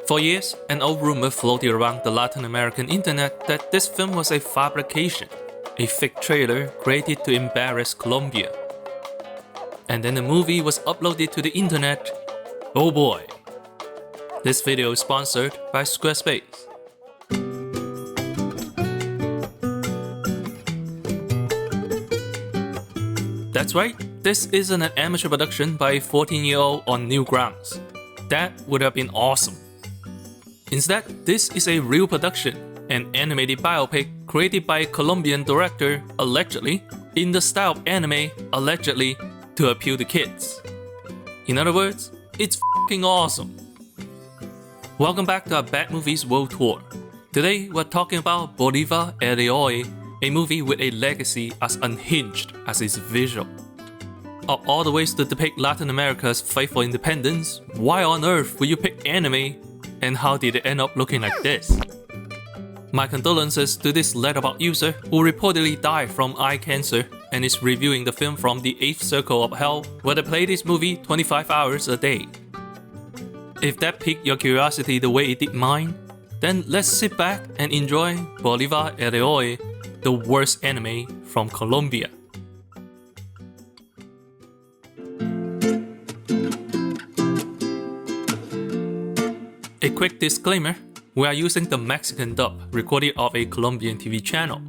For years, an old rumor floated around the Latin American internet that this film was a fabrication, a fake trailer created to embarrass Colombia. And then the movie was uploaded to the internet. Oh boy! This video is sponsored by Squarespace. That's right, this isn't an amateur production by a 14-year-old on new grounds. That would have been awesome. Instead, this is a real production, an animated biopic created by a Colombian director, allegedly, in the style of anime, allegedly, to appeal to kids. In other words, it's f***ing awesome. Welcome back to our Bad Movies World Tour. Today, we're talking about Bolivar, a movie with a legacy as unhinged as its visual. Of all the ways to depict Latin America's fight for independence, why on earth would you pick anime? And how did it end up looking like this? My condolences to this letterboxd user who reportedly died from eye cancer and is reviewing the film from the 8th circle of hell where they play this movie 25 hours a day. If that piqued your curiosity the way it did mine, then let's sit back and enjoy Bolivar, the worst anime from Colombia. A quick disclaimer, we are using the Mexican dub recorded off a Colombian TV channel.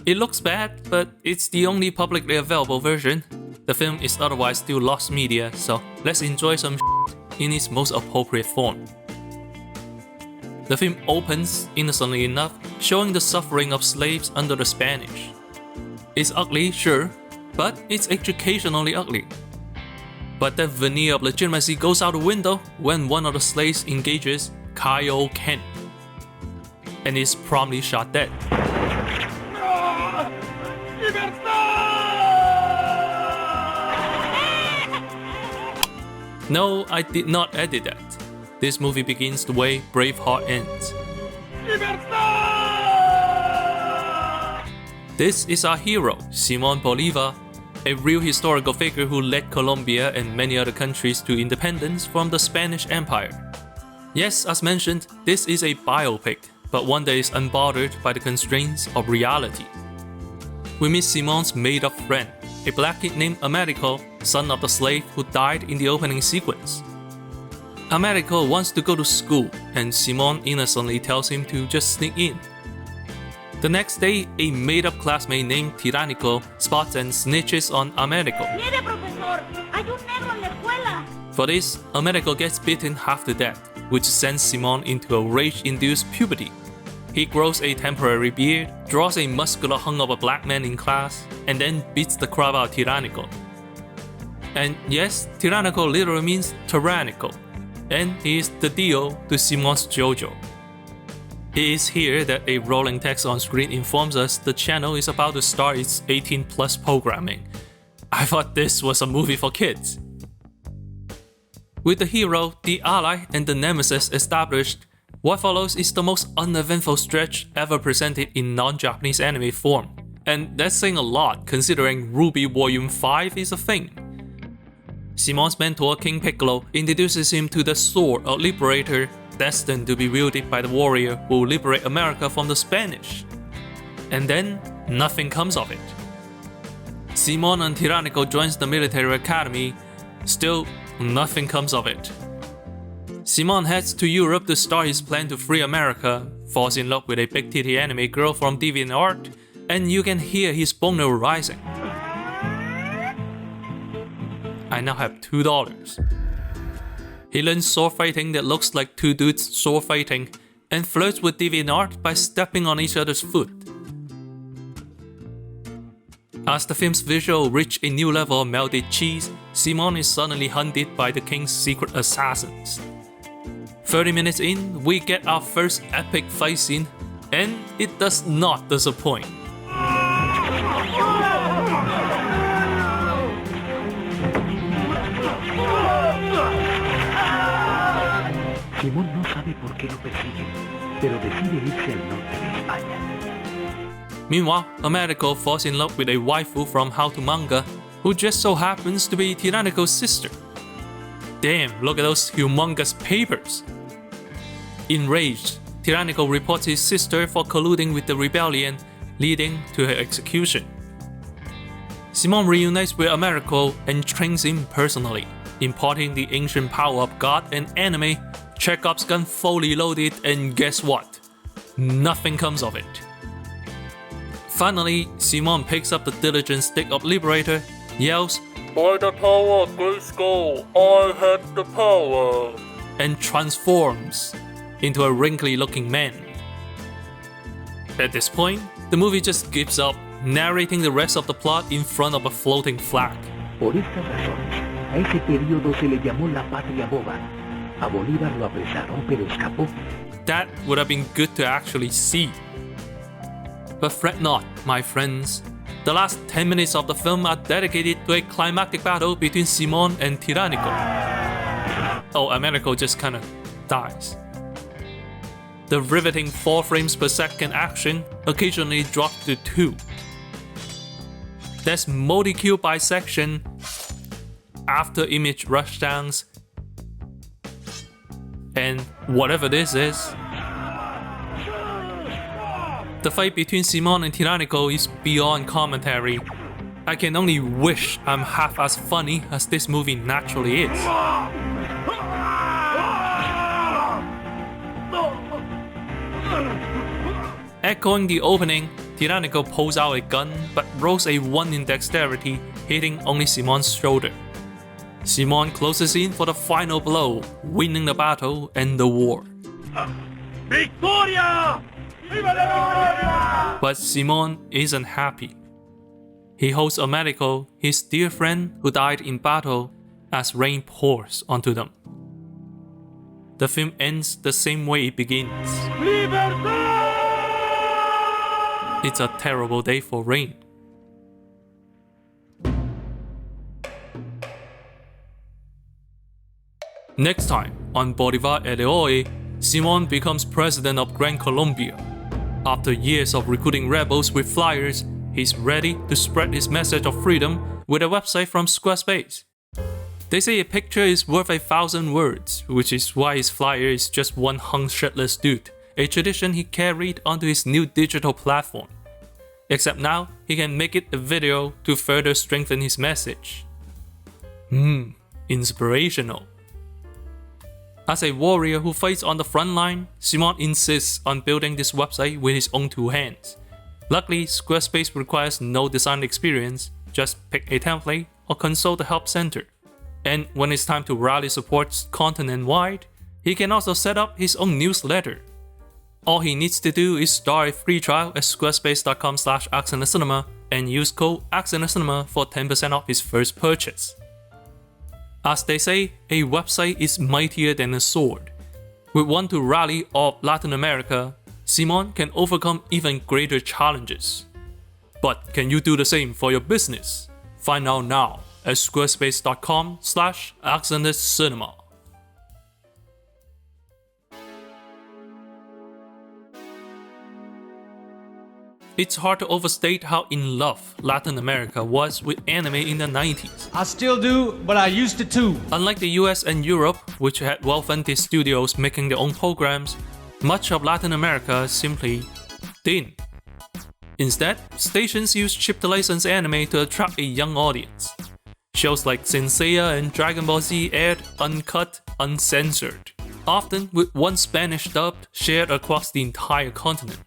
It looks bad, but it's the only publicly available version. The film is otherwise still lost media, so let's enjoy some shit in its most appropriate form. The film opens, innocently enough, showing the suffering of slaves under the Spanish. It's ugly, sure, but it's educationally ugly. But that veneer of legitimacy goes out the window when one of the slaves engages Kyle Kent and is promptly shot dead. No, I did not edit that. This movie begins the way Braveheart ends. This is our hero, Simón Bolívar, a real historical figure who led Colombia and many other countries to independence from the Spanish Empire. Yes, as mentioned, this is a biopic, but one that is unbothered by the constraints of reality. We meet Simon's made-up friend, a black kid named Americo, son of the slave who died in the opening sequence. Americo wants to go to school, and Simón innocently tells him to just sneak in. The next day, a made-up classmate named Tiránico spots and snitches on Americo. For this, Americo gets beaten half to death, which sends Simón into a rage-induced puberty. He grows a temporary beard, draws a muscular hunk of a black man in class, and then beats the crap out of Tiránico. And yes, Tiránico literally means tyrannical, and he is the Dio to Simon's JoJo. It is here that a rolling text on screen informs us the channel is about to start its 18+ programming. I thought this was a movie for kids. With the hero, the ally, and the nemesis established, what follows is the most uneventful stretch ever presented in non-Japanese anime form. And that's saying a lot considering Ruby Volume 5 is a thing. Simon's mentor, King Piccolo, introduces him to the Sword of Liberator, destined to be wielded by the warrior who will liberate America from the Spanish. And then, nothing comes of it. Simón and Tiránico joins the military academy, still nothing comes of it. Simón heads to Europe to start his plan to free America, falls in love with a big titty anime girl from DeviantArt, and you can hear his boner rising. I now have $2. He learns sword fighting that looks like two dudes sword fighting, and flirts with DeviantArt by stepping on each other's foot. As the film's visual reach a new level of melted cheese, Simón is suddenly hunted by the king's secret assassins. 30 minutes in, we get our first epic fight scene, and it does not disappoint. Simón no sabe por qué lo persiguen, pero decide irse al norte de España. Meanwhile, Americo falls in love with a waifu from How to Manga, who just so happens to be Tiránico's sister. Damn, look at those humongous papers! Enraged, Tyrannical reports his sister for colluding with the rebellion, leading to her execution. Simon reunites with Americo and trains him personally, imparting the ancient power of God and anime. Chekhov's gun fully loaded, and guess what? Nothing comes of it. Finally, Simon picks up the diligent stick of Liberator, yells, "By the power of Grayskull, I have the power," and transforms into a wrinkly-looking man. At this point, the movie just gives up, narrating the rest of the plot in front of a floating flag. Por estas razones, a ese periodo se le llamó la Patria Boba. A Bolívar lo apresaron, pero escapó. That would have been good to actually see. But fret not, my friends. The last 10 minutes of the film are dedicated to a climactic battle between Simon and Tyrannico. Oh, Americo just kinda dies. The riveting 4 frames per second action occasionally dropped to 2. There's multi-kill bisection, after-image rushdowns, and whatever this is. The fight between Simon and Tyrannico is beyond commentary. I can only wish I'm half as funny as this movie naturally is. Echoing the opening, Tyrannico pulls out a gun but rolls a 1 in dexterity, hitting only Simon's shoulder. Simon closes in for the final blow, winning the battle and the war. Victoria! Viva la Victoria! But Simon isn't happy. He holds Americo, his dear friend who died in battle, as rain pours onto them. The film ends the same way it begins. Libertad! It's a terrible day for rain. Next time, on Bolivar et Hoy, Simon becomes president of Gran Colombia. After years of recruiting rebels with flyers, he's ready to spread his message of freedom with a website from Squarespace. They say a picture is worth 1,000 words, which is why his flyer is just one hung shirtless dude, a tradition he carried onto his new digital platform. Except now, he can make it a video to further strengthen his message. Inspirational. As a warrior who fights on the front line, Simon insists on building this website with his own 2 hands. Luckily, Squarespace requires no design experience, just pick a template or consult the help center. And when it's time to rally support continent-wide, he can also set up his own newsletter. All he needs to do is start a free trial at squarespace.com/accencinema and use code accencinema for 10% off his first purchase. As they say, a website is mightier than a sword. With one to rally all of Latin America, Simon can overcome even greater challenges. But can you do the same for your business? Find out now at squarespace.com/accencinema. It's hard to overstate how in love Latin America was with anime in the 90s. I still do, but I used to too. Unlike the US and Europe, which had well-funded studios making their own programs, much of Latin America simply didn't. Instead, stations used cheap licensed anime to attract a young audience. Shows like Saint Seiya and Dragon Ball Z aired uncut, uncensored, often with one Spanish dub shared across the entire continent.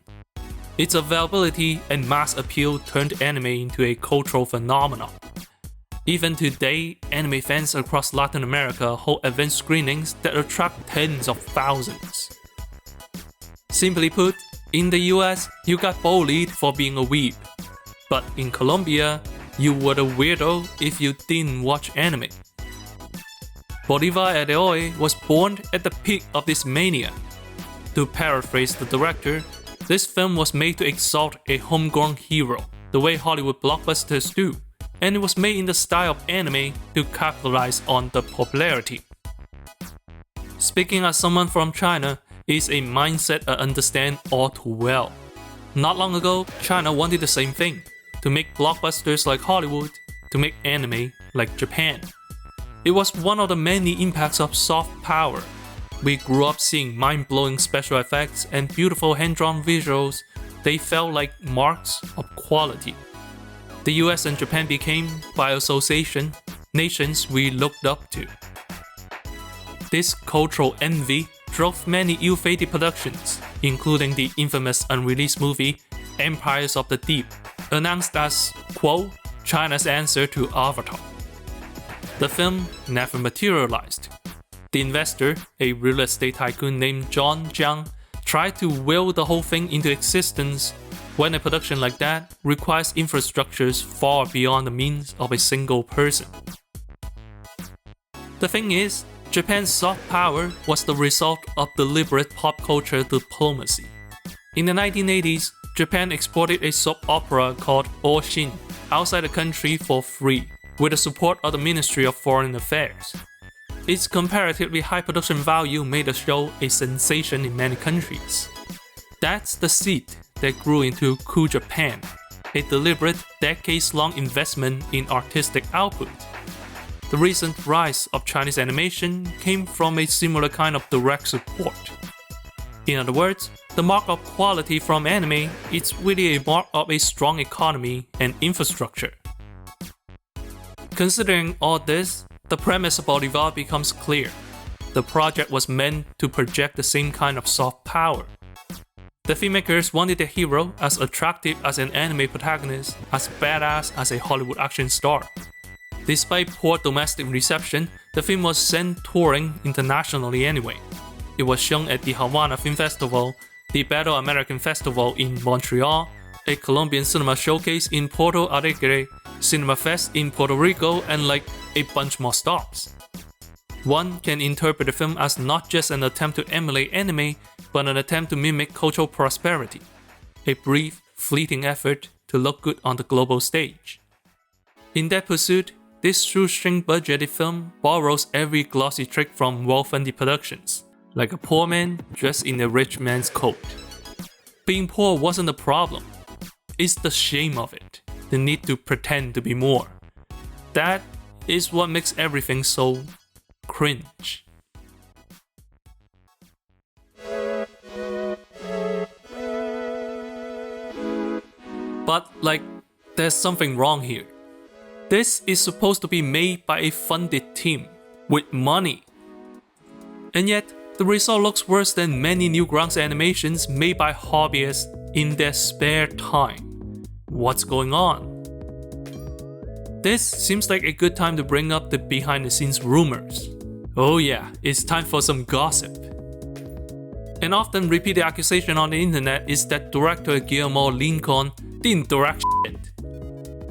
Its availability and mass appeal turned anime into a cultural phenomenon. Even today, anime fans across Latin America hold event screenings that attract tens of thousands. Simply put, in the US, you got bullied for being a weeb. But in Colombia, you were a weirdo if you didn't watch anime. Bolivar et Hoy was born at the peak of this mania. To paraphrase the director, this film was made to exalt a homegrown hero, the way Hollywood blockbusters do, and it was made in the style of anime to capitalize on the popularity. Speaking as someone from China is a mindset I understand all too well. Not long ago, China wanted the same thing, to make blockbusters like Hollywood, to make anime like Japan. It was one of the many impacts of soft power. We grew up seeing mind-blowing special effects and beautiful hand-drawn visuals. They felt like marks of quality. The US and Japan became, by association, nations we looked up to. This cultural envy drove many ill-fated productions, including the infamous unreleased movie Empires of the Deep, announced as, quote, China's answer to Avatar. The film never materialized. The investor, a real estate tycoon named John Jiang, tried to will the whole thing into existence when a production like that requires infrastructures far beyond the means of a single person. The thing is, Japan's soft power was the result of deliberate pop culture diplomacy. In the 1980s, Japan exported a soap opera called Oshin outside the country for free, with the support of the Ministry of Foreign Affairs. Its comparatively high production value made the show a sensation in many countries. That's the seed that grew into Cool Japan, a deliberate, decades-long investment in artistic output. The recent rise of Chinese animation came from a similar kind of direct support. In other words, the mark of quality from anime is really a mark of a strong economy and infrastructure. Considering all this, the premise of Bolivar becomes clear. The project was meant to project the same kind of soft power. The filmmakers wanted the hero as attractive as an anime protagonist, as badass as a Hollywood action star. Despite poor domestic reception, the film was sent touring internationally anyway. It was shown at the Havana Film Festival, the Battle American Festival in Montreal, a Colombian cinema showcase in Porto Alegre, Cinema Fest in Puerto Rico, and like a bunch more stops. One can interpret the film as not just an attempt to emulate anime, but an attempt to mimic cultural prosperity, a brief, fleeting effort to look good on the global stage. In that pursuit, this shoestring budgeted film borrows every glossy trick from well-funded productions, like a poor man dressed in a rich man's coat. Being poor wasn't the problem. It's the shame of it, the need to pretend to be more. That is what makes everything so cringe. But there's something wrong here. This is supposed to be made by a funded team, with money. And yet, the result looks worse than many Newgrounds animations made by hobbyists in their spare time. What's going on? This seems like a good time to bring up the behind-the-scenes rumors. Oh yeah, it's time for some gossip. An often repeated accusation on the internet is that director Guillermo Lincoln didn't direct shit.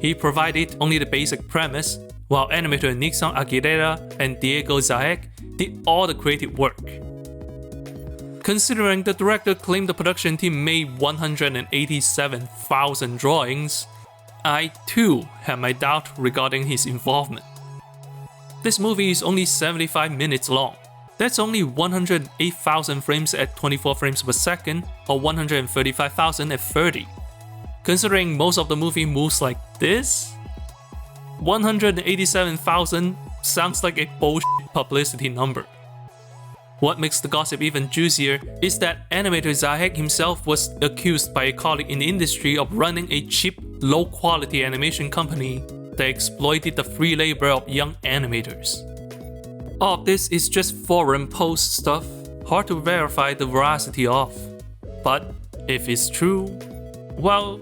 He provided only the basic premise, while animator Nixon Aguilera and Diego Zaeg did all the creative work. Considering the director claimed the production team made 187,000 drawings, I too have my doubt regarding his involvement. This movie is only 75 minutes long. That's only 108,000 frames at 24 frames per second, or 135,000 at 30. Considering most of the movie moves like this, 187,000 sounds like a bullshit publicity number. What makes the gossip even juicier is that animator Zaeg himself was accused by a colleague in the industry of running a cheap, low-quality animation company that exploited the free labor of young animators. All of this is just forum post stuff, hard to verify the veracity of. But if it's true, well,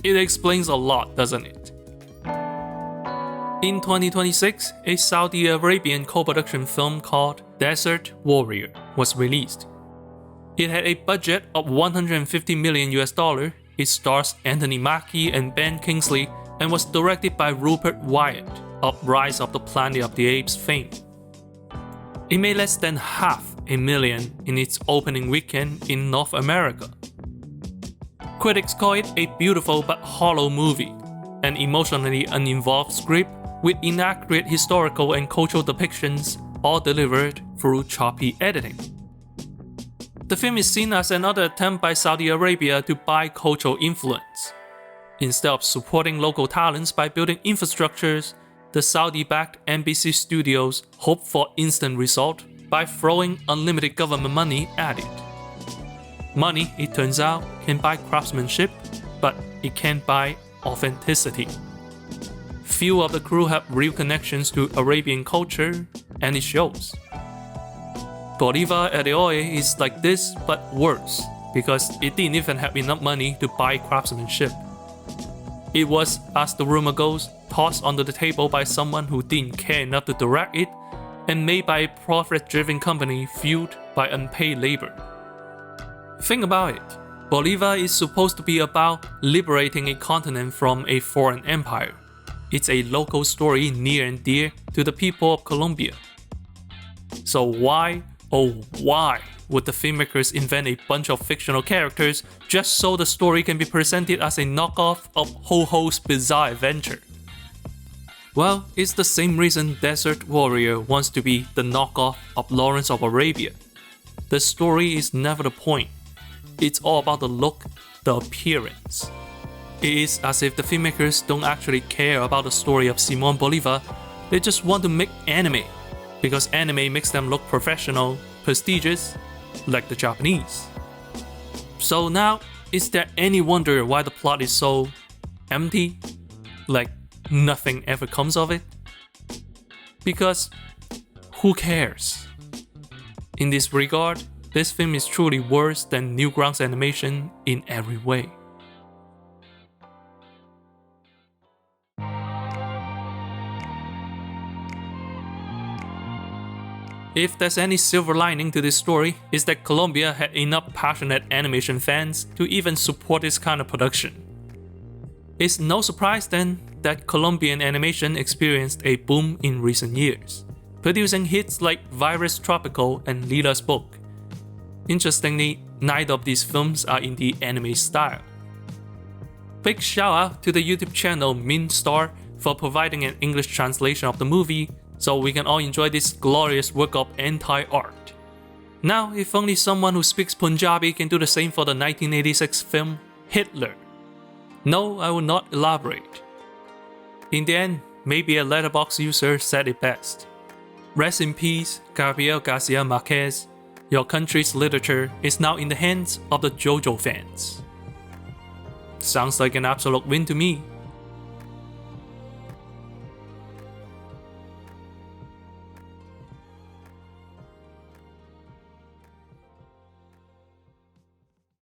it explains a lot, doesn't it? In 2026, a Saudi Arabian co-production film called Desert Warrior was released. It had a budget of $150 million. It stars Anthony Mackie and Ben Kingsley and was directed by Rupert Wyatt of Rise of the Planet of the Apes fame. It made less than $500,000 in its opening weekend in North America. Critics call it a beautiful but hollow movie, an emotionally uninvolved script with inaccurate historical and cultural depictions, all delivered through choppy editing. The film is seen as another attempt by Saudi Arabia to buy cultural influence. Instead of supporting local talents by building infrastructures, the Saudi-backed NBC studios hope for instant result by throwing unlimited government money at it. Money, it turns out, can buy craftsmanship, but it can't buy authenticity. Few of the crew have real connections to Arabian culture, and it shows. Bolivar at the oil is like this, but worse, because it didn't even have enough money to buy craftsmanship. It was, as the rumor goes, tossed under the table by someone who didn't care enough to direct it, and made by a profit-driven company fueled by unpaid labor. Think about it. Bolivar is supposed to be about liberating a continent from a foreign empire. It's a local story near and dear to the people of Colombia. So why, oh why, would the filmmakers invent a bunch of fictional characters just so the story can be presented as a knockoff of Ho-Ho's bizarre adventure? Well, it's the same reason Desert Warrior wants to be the knockoff of Lawrence of Arabia. The story is never the point. It's all about the look, the appearance. It is as if the filmmakers don't actually care about the story of Simon Bolivar, they just want to make anime, because anime makes them look professional, prestigious, like the Japanese. So now, is there any wonder why the plot is so empty? Like nothing ever comes of it? Because who cares? In this regard, this film is truly worse than Newgrounds animation in every way. If there's any silver lining to this story, is that Colombia had enough passionate animation fans to even support this kind of production. It's no surprise then that Colombian animation experienced a boom in recent years, producing hits like Virus Tropical and Lila's Book. Interestingly, neither of these films are in the anime style. Big shout out to the YouTube channel Minstar for providing an English translation of the movie, so we can all enjoy this glorious work of anti-art. Now, if only someone who speaks Punjabi can do the same for the 1986 film Hitler. No, I will not elaborate. In the end, maybe a letterbox user said it best. Rest in peace, Gabriel Garcia Marquez. Your country's literature is now in the hands of the JoJo fans. Sounds like an absolute win to me.